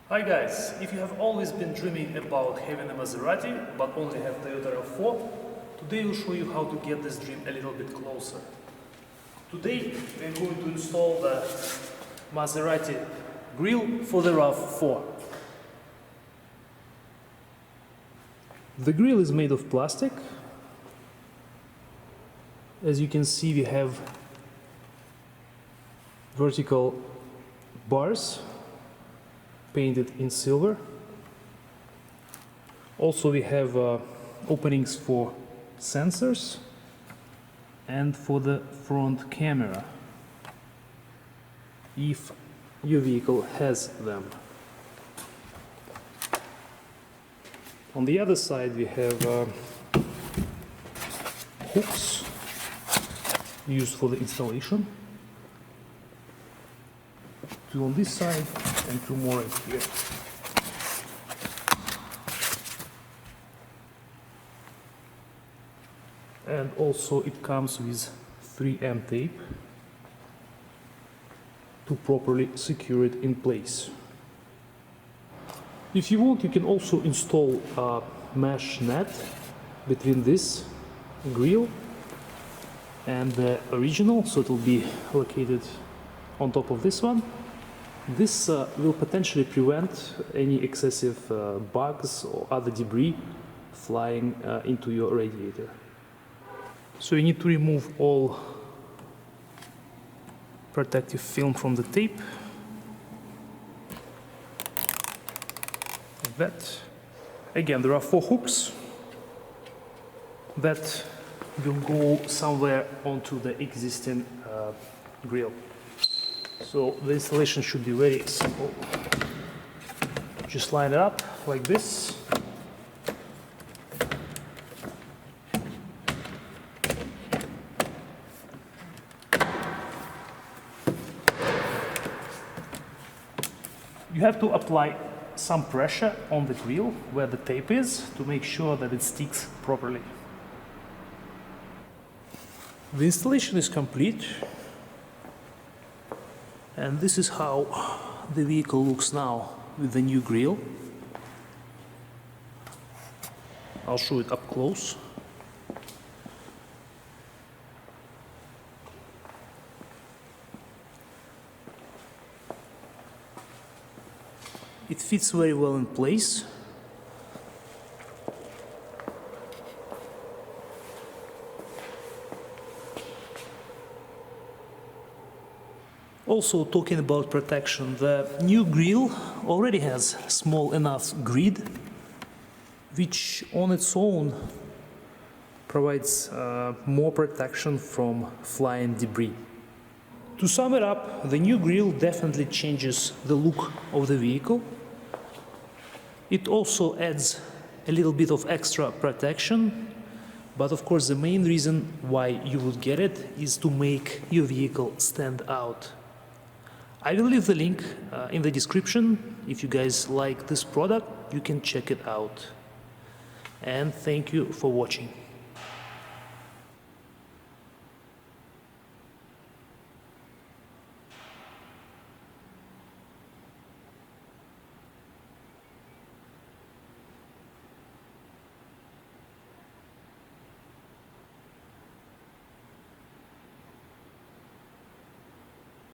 Hi guys, if you have always been dreaming about having a Maserati but only have Toyota RAV4, today we'll show you how to get this dream a little bit closer. Today we're going to install the Maserati grille for the RAV4. The grille is made of plastic. As you can see, we have vertical bars painted in silver. Also we have openings for sensors and for the front camera, if your vehicle has them. On the other side we have hooks used for the installation. Two on this side and two more right here. And also it comes with 3M tape to properly secure it in place. If you want, you can also install a mesh net between this grille and the original, so it will be located on top of this one. This will potentially prevent any excessive bugs or other debris flying into your radiator. So you need to remove all protective film from the tape, like that. Again, there are 4 hooks that will go somewhere onto the existing grille. So the installation should be very simple. Just line it up like this. You have to apply some pressure on the grille where the tape is to make sure that it sticks properly. The installation is complete. And this is how the vehicle looks now with the new grille. I'll show it up close. It fits very well in place. Also, talking about protection, the new grille already has small enough grid, which on its own provides more protection from flying debris. To sum it up, the new grille definitely changes the look of the vehicle. It also adds a little bit of extra protection, but of course the main reason why you would get it is to make your vehicle stand out. I will leave the link in the description. If you guys like this product, you can check it out. And thank you for watching.